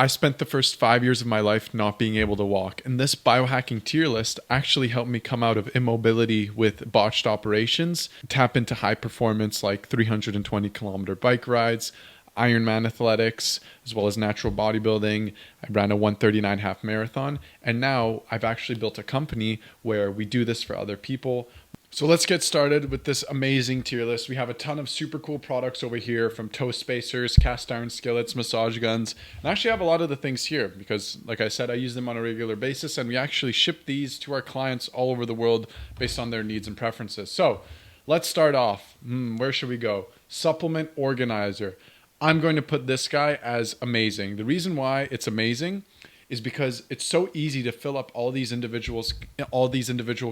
I spent the first 5 years of my life not being able to walk, and this biohacking tier list actually helped me come out of immobility with botched operations, tap into high performance like 320-kilometer bike rides, Ironman athletics, as well as natural bodybuilding. I ran a 139 half marathon, and now I've actually built a company where we do this for other people. So let's get started with this amazing tier list. We have a ton of super cool products over here, from toe spacers, cast iron skillets, massage guns. And I actually have a lot of the things here because, like I said, I use them on a regular basis, and we actually ship these to our clients all over the world based on their needs and preferences. So let's start off. Where should we go? Supplement organizer. I'm going to put this guy as amazing. The reason why it's amazing is because it's so easy to fill up all these individual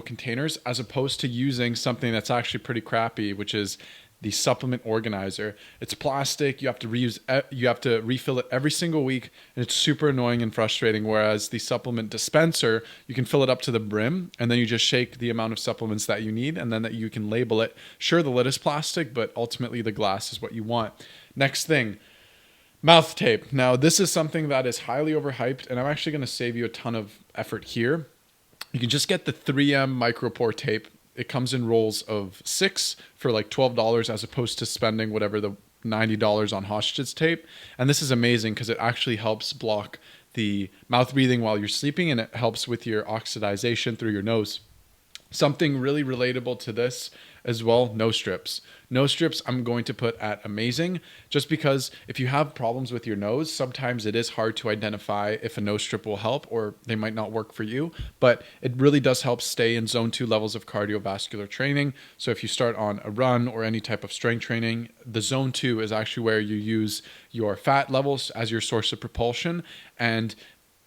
containers, as opposed to using something that's actually pretty crappy, which is the supplement organizer. It's plastic. You have to refill it every single week, and it's super annoying and frustrating. Whereas the supplement dispenser, you can fill it up to the brim, and then you just shake the amount of supplements that you need, and then that you can label it. Sure, the lid is plastic, but ultimately the glass is what you want. Next thing, mouth tape. Now, this is something that is highly overhyped, and I'm actually going to save you a ton of effort here. You can just get the 3M micropore tape. It comes in rolls of 6 for like $12, as opposed to spending whatever the $90 on hostage tape. And this is amazing because it actually helps block the mouth breathing while you're sleeping, and it helps with your oxidization through your nose. Something really relatable to this as well, nose strips. Nose strips I'm going to put at amazing, just because if you have problems with your nose, sometimes it is hard to identify if a nose strip will help, or they might not work for you, but it really does help stay in zone 2 levels of cardiovascular training. So if you start on a run or any type of strength training, the zone 2 is actually where you use your fat levels as your source of propulsion, and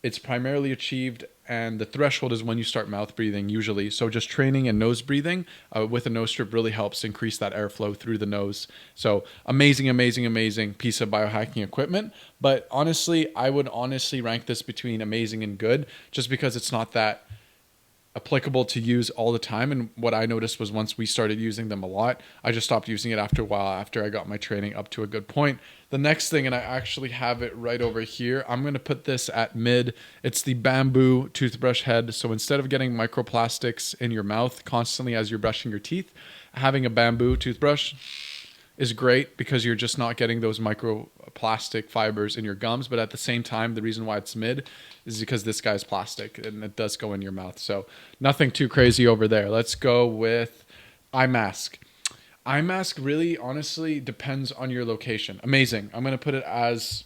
it's primarily achieved, and the threshold is when you start mouth breathing usually. So just training and nose breathing with a nose strip really helps increase that airflow through the nose. So amazing piece of biohacking equipment. But honestly, I would rank this between amazing and good, just because it's not that applicable to use all the time. And what I noticed was, once we started using them a lot, I just stopped using it after a while, after I got my training up to a good point. The next thing, and I actually have it right over here, I'm going to put this at mid. It's the bamboo toothbrush head. So instead of getting microplastics in your mouth constantly as you're brushing your teeth, having a bamboo toothbrush is great, because you're just not getting those microplastic fibers in your gums. But at the same time, the reason why it's mid is because this guy's plastic and it does go in your mouth. So nothing too crazy over there. Let's go with eye mask. Eye mask really honestly depends on your location. Amazing. I'm going to put it as,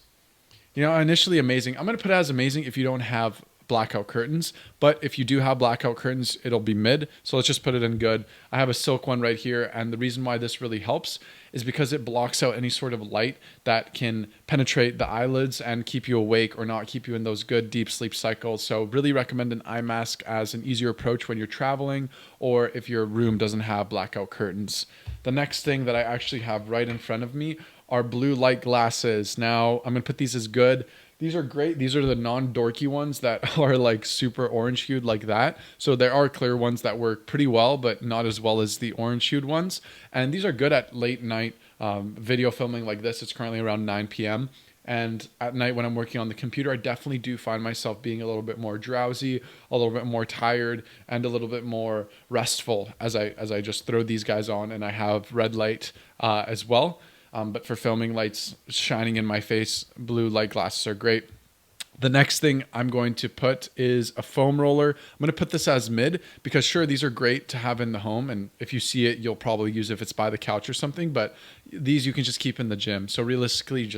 initially amazing. I'm going to put it as amazing if you don't have blackout curtains, but if you do have blackout curtains, it'll be mid. So let's just put it in good. I have a silk one right here, and the reason why this really helps is because it blocks out any sort of light that can penetrate the eyelids and keep you awake or not keep you in those good deep sleep cycles. So really recommend an eye mask as an easier approach when you're traveling, or if your room doesn't have blackout curtains. The next thing that I actually have right in front of me are blue light glasses. Now, I'm going to put these as good. These are great. These are the non-dorky ones that are like super orange hued like that. So there are clear ones that work pretty well, but not as well as the orange hued ones. And these are good at late night video filming like this. It's currently around 9 p.m. And at night when I'm working on the computer, I definitely do find myself being a little bit more drowsy, a little bit more tired, and a little bit more restful as I just throw these guys on. And I have red light as well. But for filming, lights shining in my face, blue light glasses are great. The next thing I'm going to put is a foam roller. I'm going to put this as mid, because sure, these are great to have in the home, and if you see it, you'll probably use it if it's by the couch or something, but these you can just keep in the gym. So realistically,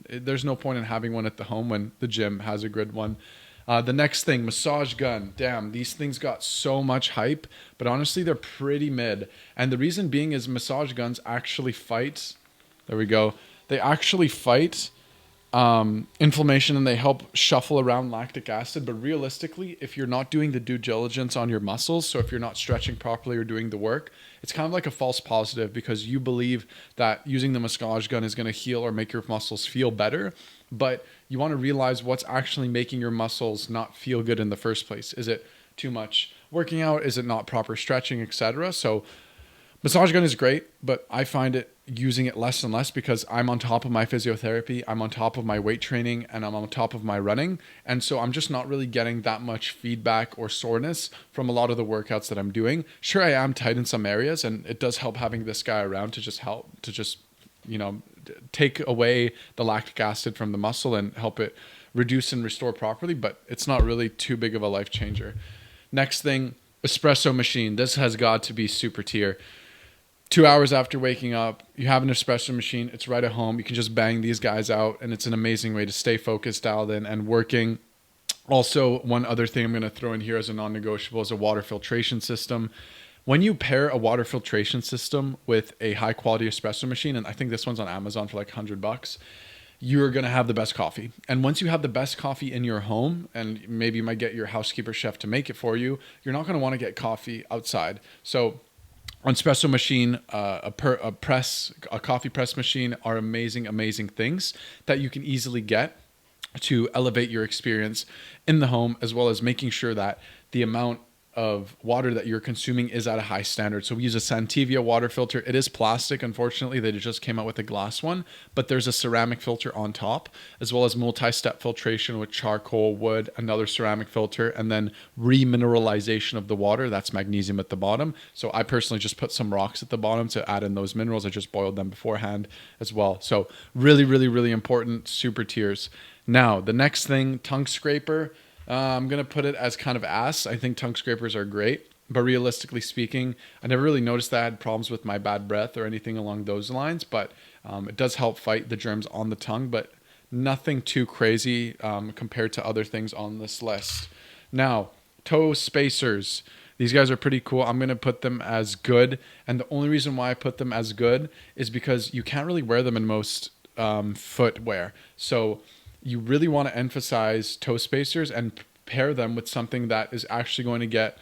there's no point in having one at the home when the gym has a good one. The next thing, massage gun. Damn, these things got so much hype, but honestly, they're pretty mid. And the reason being is massage guns actually fight... There we go. They actually fight inflammation, and they help shuffle around lactic acid. But realistically, if you're not doing the due diligence on your muscles, so if you're not stretching properly or doing the work, it's kind of like a false positive, because you believe that using the massage gun is going to heal or make your muscles feel better. But you want to realize what's actually making your muscles not feel good in the first place. Is it too much working out? Is it not proper stretching, etc.? So Massage gun is great, but I find it using it less and less because I'm on top of my physiotherapy, I'm on top of my weight training, and I'm on top of my running. And so I'm just not really getting that much feedback or soreness from a lot of the workouts that I'm doing. Sure, I am tight in some areas, and it does help having this guy around to just help to just, you know, take away the lactic acid from the muscle and help it reduce and restore properly, but it's not really too big of a life changer. Next thing, espresso machine. This has got to be super tier. 2 hours after waking up, you have an espresso machine. It's right at home. You can just bang these guys out, and it's an amazing way to stay focused, dialed in, and working. Also, one other thing I'm going to throw in here as a non-negotiable is a water filtration system. When you pair a water filtration system with a high-quality espresso machine, and I think this one's on Amazon for like $100, you're going to have the best coffee. And once you have the best coffee in your home, and maybe you might get your housekeeper chef to make it for you, you're not going to want to get coffee outside. So an espresso machine, a coffee press machine are amazing things that you can easily get to elevate your experience in the home, as well as making sure that the amount of water that you're consuming is at a high standard. So we use a Santivia water filter. It is plastic, unfortunately. They just came out with a glass one, but there's a ceramic filter on top, as well as multi-step filtration with charcoal, wood, another ceramic filter, and then remineralization of the water. That's magnesium at the bottom. So I personally just put some rocks at the bottom to add in those minerals. I just boiled them beforehand as well. So really important, super tiers. Now, the next thing, tongue scraper. I'm going to put it as kind of ass. I think tongue scrapers are great, but realistically speaking, I never really noticed that I had problems with my bad breath or anything along those lines, but it does help fight the germs on the tongue, but nothing too crazy compared to other things on this list. Now, toe spacers. These guys are pretty cool. I'm going to put them as good, and the only reason why I put them as good is because you can't really wear them in most footwear. So you really want to emphasize toe spacers and pair them with something that is actually going to get,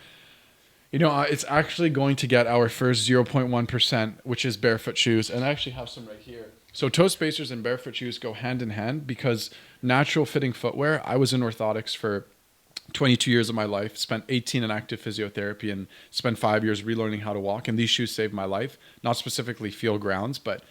it's actually going to get our first 0.1%, which is barefoot shoes. And I actually have some right here. So toe spacers and barefoot shoes go hand in hand because natural fitting footwear, I was in orthotics for 22 years of my life, spent 18 in active physiotherapy, and spent 5 years relearning how to walk. And these shoes saved my life, not specifically Feel Grounds, but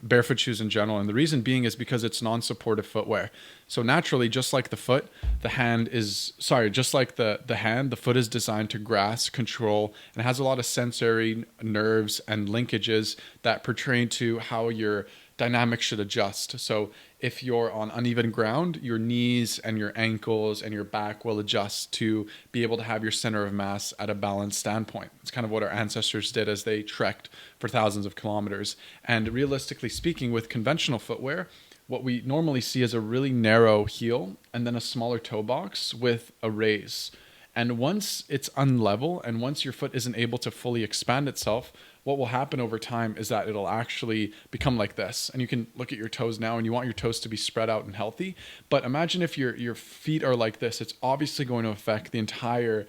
barefoot shoes in general. And the reason being is because it's non-supportive footwear. So naturally, just like the foot, the hand, the foot is designed to grasp, control, and has a lot of sensory nerves and linkages that pertain to how your dynamics should adjust. So if you're on uneven ground, your knees and your ankles and your back will adjust to be able to have your center of mass at a balanced standpoint. It's kind of what our ancestors did as they trekked for thousands of kilometers. And realistically speaking, with conventional footwear, what we normally see is a really narrow heel and then a smaller toe box with a raise. And once it's unlevel and once your foot isn't able to fully expand itself, what will happen over time is that it'll actually become like this. And you can look at your toes now and you want your toes to be spread out and healthy. But imagine if your feet are like this, it's obviously going to affect the entire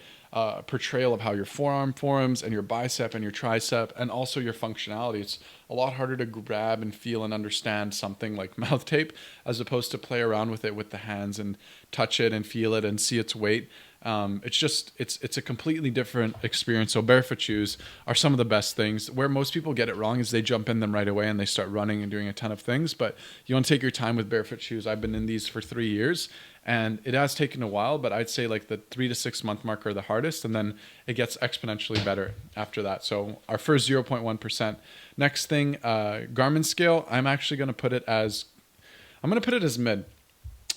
portrayal of how your forearm forms and your bicep and your tricep and also your functionality. It's a lot harder to grab and feel and understand something like mouth tape as opposed to play around with it with the hands and touch it and feel it and see its weight. It's a completely different experience. So barefoot shoes are some of the best things. Where most people get it wrong is they jump in them right away and they start running and doing a ton of things, but you want to take your time with barefoot shoes. I've been in these for 3 years and it has taken a while, but I'd say like the 3 to 6 month mark are the hardest, and then it gets exponentially better after that. So our first 0.1%. Next thing, Garmin scale, I'm going to put it as mid.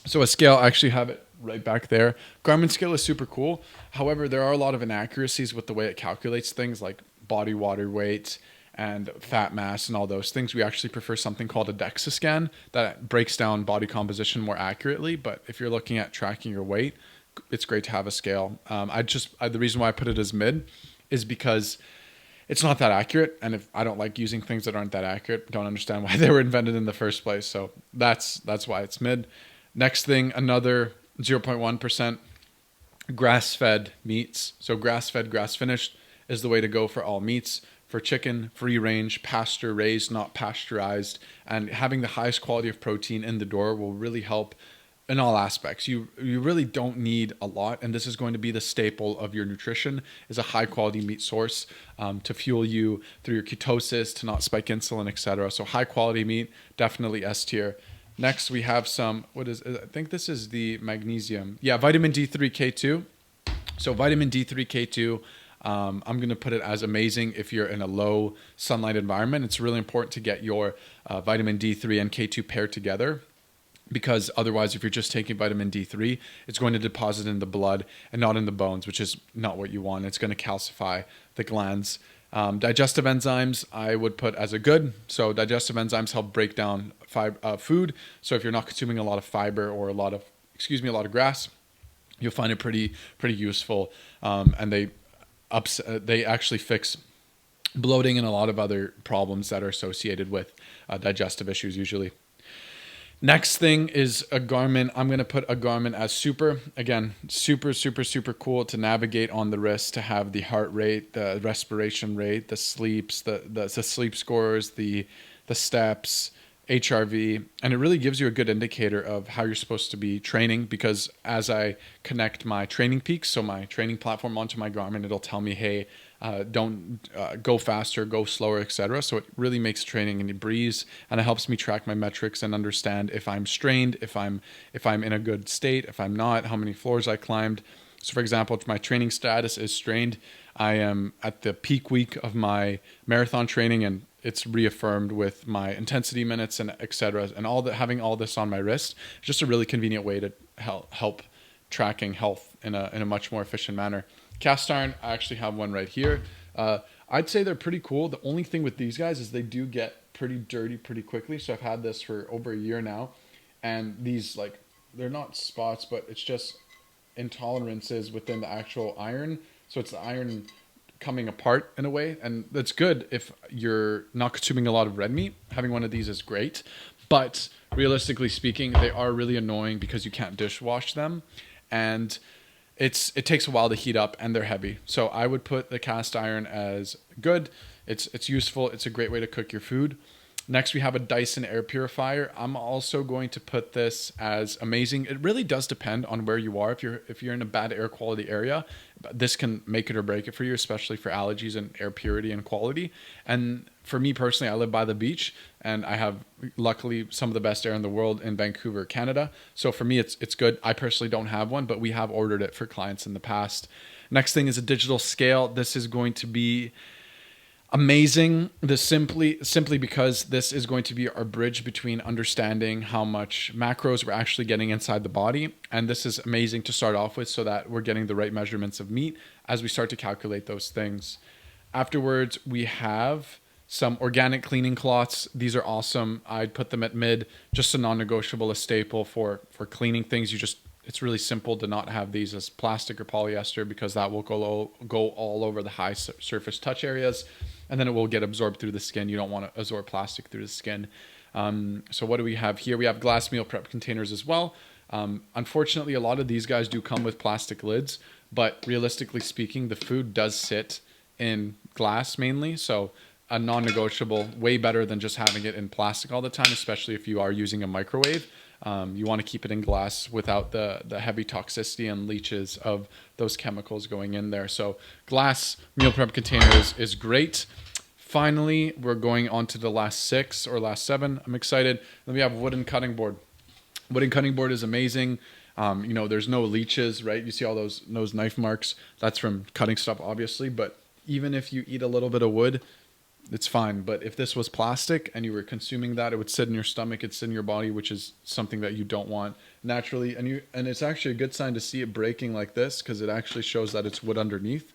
So a scale, I actually have it right back there. Garmin scale is super cool. However, there are a lot of inaccuracies with the way it calculates things like body water weight and fat mass and all those things. We actually prefer something called a DEXA scan that breaks down body composition more accurately. But if you're looking at tracking your weight, it's great to have a scale. The reason why I put it as mid is because it's not that accurate. And if I don't like using things that aren't that accurate, don't understand why they were invented in the first place. So that's why it's mid. Next thing, another 0.1% grass-fed meats. So grass-fed, grass-finished is the way to go for all meats. For chicken, free range, pasture raised, not pasteurized. And having the highest quality of protein in the door will really help in all aspects. You really don't need a lot, and this is going to be the staple of your nutrition, is a high quality meat source, to fuel you through your ketosis, to not spike insulin, etc. So high quality meat, definitely S tier. Next we have some, I think this is the magnesium. Yeah, vitamin D3 K2. So vitamin D3 K2, I'm going to put it as amazing if you're in a low sunlight environment. It's really important to get your vitamin D3 and K2 paired together, because otherwise, if you're just taking vitamin D3, it's going to deposit in the blood and not in the bones, which is not what you want. It's going to calcify the glands. Digestive enzymes, I would put as a good. So digestive enzymes help break down food. So if you're not consuming a lot of fiber or a lot of grass, you'll find it pretty useful. And they actually fix bloating and a lot of other problems that are associated with digestive issues usually. Next thing is a Garmin. I'm going to put a Garmin as super. Again, super cool to navigate on the wrist, to have the heart rate, the respiration rate, the sleeps, the sleep scores, the steps, HRV, and it really gives you a good indicator of how you're supposed to be training, because as I connect my training peaks, so my training platform, onto my Garmin, it'll tell me, hey, don't go faster, go slower, etc. So it really makes training a breeze, and it helps me track my metrics and understand if I'm strained, if I'm in a good state, if I'm not, how many floors I climbed. So for example, if my training status is strained, I am at the peak week of my marathon training, and it's reaffirmed with my intensity minutes and etc. And having all this on my wrist is just a really convenient way to help tracking health in a much more efficient manner. Cast iron, I actually have one right here. I'd say they're pretty cool. The only thing with these guys is they do get pretty dirty pretty quickly. So I've had this for over a year now, and these, like, they're not spots, but it's just intolerances within the actual iron. So it's the iron coming apart in a way, and that's good if you're not consuming a lot of red meat. Having one of these is great, but realistically speaking, they are really annoying because you can't dishwash them, and it takes a while to heat up, and they're heavy. So I would put the cast iron as good. It's useful. It's a great way to cook your food. Next, we have a Dyson air purifier. I'm also going to put this as amazing. It really does depend on where you are. If you're in a bad air quality area, this can make it or break it for you, especially for allergies and air purity and quality. And for me personally, I live by the beach, and I have luckily some of the best air in the world in Vancouver, Canada. So for me, it's good. I personally don't have one, but we have ordered it for clients in the past. Next thing is a digital scale. This is going to be amazing. This simply because this is going to be our bridge between understanding how much macros we're actually getting inside the body, and this is amazing to start off with, so that we're getting the right measurements of meat as we start to calculate those things. Afterwards, we have some organic cleaning cloths. These are awesome. I'd put them at mid, just a non-negotiable, a staple for cleaning things. It's really simple to not have these as plastic or polyester, because that will go all over the high surface touch areas, and then it will get absorbed through the skin. You don't want to absorb plastic through the skin. So what do we have here? We have glass meal prep containers as well. Unfortunately, a lot of these guys do come with plastic lids, but realistically speaking, the food does sit in glass mainly. So a non-negotiable, way better than just having it in plastic all the time, especially if you are using a microwave. You want to keep it in glass without the heavy toxicity and leaches of those chemicals going in there. So glass meal prep containers is great. Finally, we're going on to the last 6 or last 7. I'm excited. Then we have wooden cutting board. Wooden cutting board is amazing. There's no leeches, right? You see all those knife marks. That's from cutting stuff, obviously. But even if you eat a little bit of wood, it's fine. But if this was plastic and you were consuming that, it would sit in your stomach, it'd sit in your body, which is something that you don't want naturally. And it's actually a good sign to see it breaking like this, because it actually shows that it's wood underneath.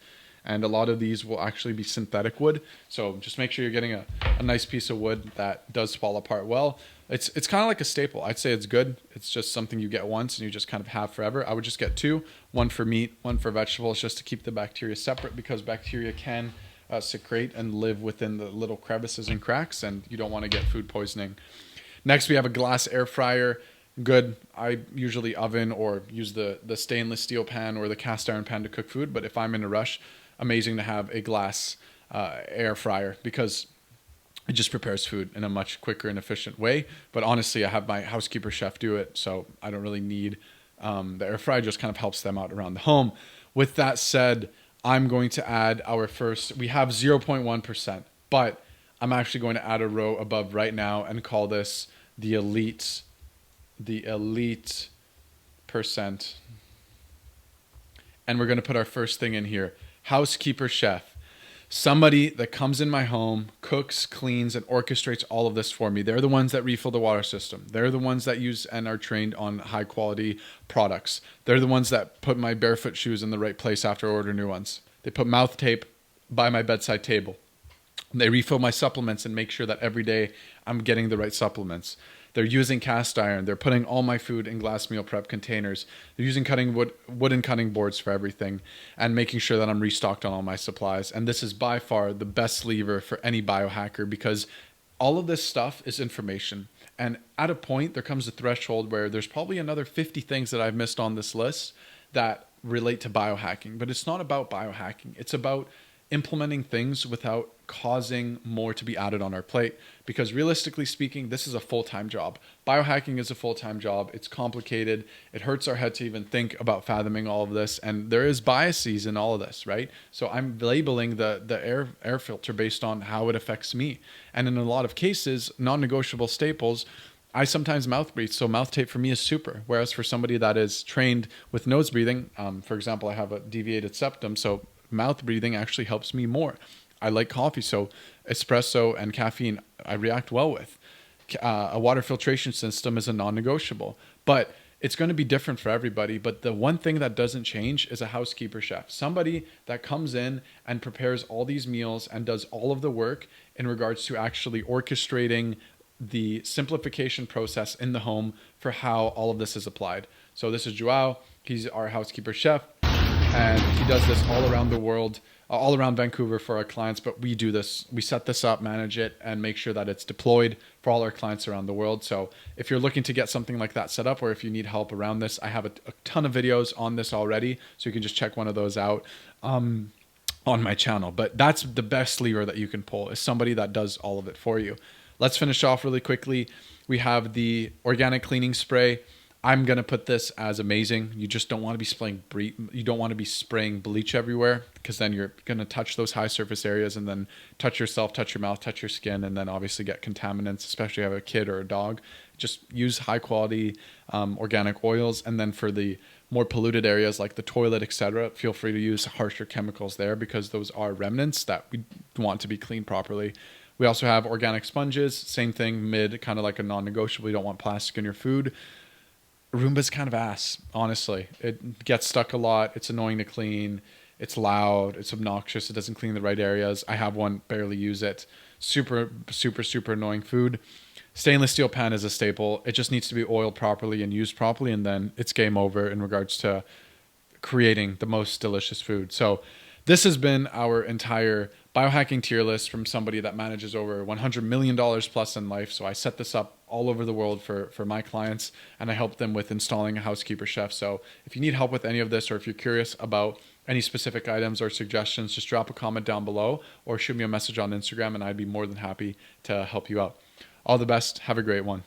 And a lot of these will actually be synthetic wood. So just make sure you're getting a nice piece of wood that does fall apart well. It's kind of like a staple. I'd say it's good. It's just something you get once and you just kind of have forever. I would just get 2, one for meat, one for vegetables, just to keep the bacteria separate, because bacteria can secrete and live within the little crevices and cracks, and you don't want to get food poisoning. Next, we have a glass air fryer. Good. I usually oven or use the stainless steel pan or the cast iron pan to cook food, but if I'm in a rush, amazing to have a glass air fryer, because it just prepares food in a much quicker and efficient way. But honestly, I have my housekeeper chef do it, so I don't really need the air fryer. Just kind of helps them out around the home. With that said, I'm going to add our first. We have 0.1%, but I'm actually going to add a row above right now and call this the elite percent. And we're going to put our first thing in here: housekeeper chef. Somebody that comes in my home, cooks, cleans, and orchestrates all of this for me. They're the ones that refill the water system. They're the ones that use and are trained on high quality products. They're the ones that put my barefoot shoes in the right place after I order new ones. They put mouth tape by my bedside table. They refill my supplements and make sure that every day I'm getting the right supplements. They're using cast iron. They're putting all my food in glass meal prep containers. They're using wooden cutting boards for everything and making sure that I'm restocked on all my supplies. And this is by far the best lever for any biohacker, because all of this stuff is information. And at a point, there comes a threshold where there's probably another 50 things that I've missed on this list that relate to biohacking. But it's not about biohacking. It's about implementing things without causing more to be added on our plate, because realistically speaking, this is a full-time job. Biohacking is a full-time job. It's complicated. It hurts our head to even think about fathoming all of this, and there is biases in all of this, right? So I'm labeling the air filter based on how it affects me, and in a lot of cases, non-negotiable staples, I sometimes mouth breathe, so mouth tape for me is super. Whereas for somebody that is trained with nose breathing, for example, I have a deviated septum, so mouth breathing actually helps me more. I like coffee, so espresso and caffeine I react well with. A water filtration system is a non-negotiable, but it's going to be different for everybody. But the one thing that doesn't change is a housekeeper chef, somebody that comes in and prepares all these meals and does all of the work in regards to actually orchestrating the simplification process in the home for how all of this is applied. So this is Joao. He's our housekeeper chef, and he does this all around the world, all around Vancouver for our clients. But we do this, we set this up, manage it, and make sure that it's deployed for all our clients around the world. So if you're looking to get something like that set up, or if you need help around this, I have a ton of videos on this already, so you can just check one of those out on my channel. But that's the best lever that you can pull, is somebody that does all of it for you. Let's finish off really quickly. We have the organic cleaning spray. I'm going to put this as amazing. You just don't want to be spraying bleach everywhere, because then you're going to touch those high surface areas and then touch yourself, touch your mouth, touch your skin, and then obviously get contaminants, especially if you have a kid or a dog. Just use high quality organic oils. And then for the more polluted areas like the toilet, etc., feel free to use harsher chemicals there, because those are remnants that we want to be cleaned properly. We also have organic sponges, same thing, kind of like a non-negotiable. You don't want plastic in your food. Roomba's kind of ass, honestly. It gets stuck a lot. It's annoying to clean. It's loud. It's obnoxious. It doesn't clean the right areas. I have one, barely use it. Super, super, super annoying food. Stainless steel pan is a staple. It just needs to be oiled properly and used properly, and then it's game over in regards to creating the most delicious food. So this has been our entire biohacking tier list from somebody that manages over $100 million plus in life. So I set this up all over the world for my clients, and I help them with installing a housekeeper chef. So if you need help with any of this, or if you're curious about any specific items or suggestions, just drop a comment down below or shoot me a message on Instagram, and I'd be more than happy to help you out. All the best. Have a great one.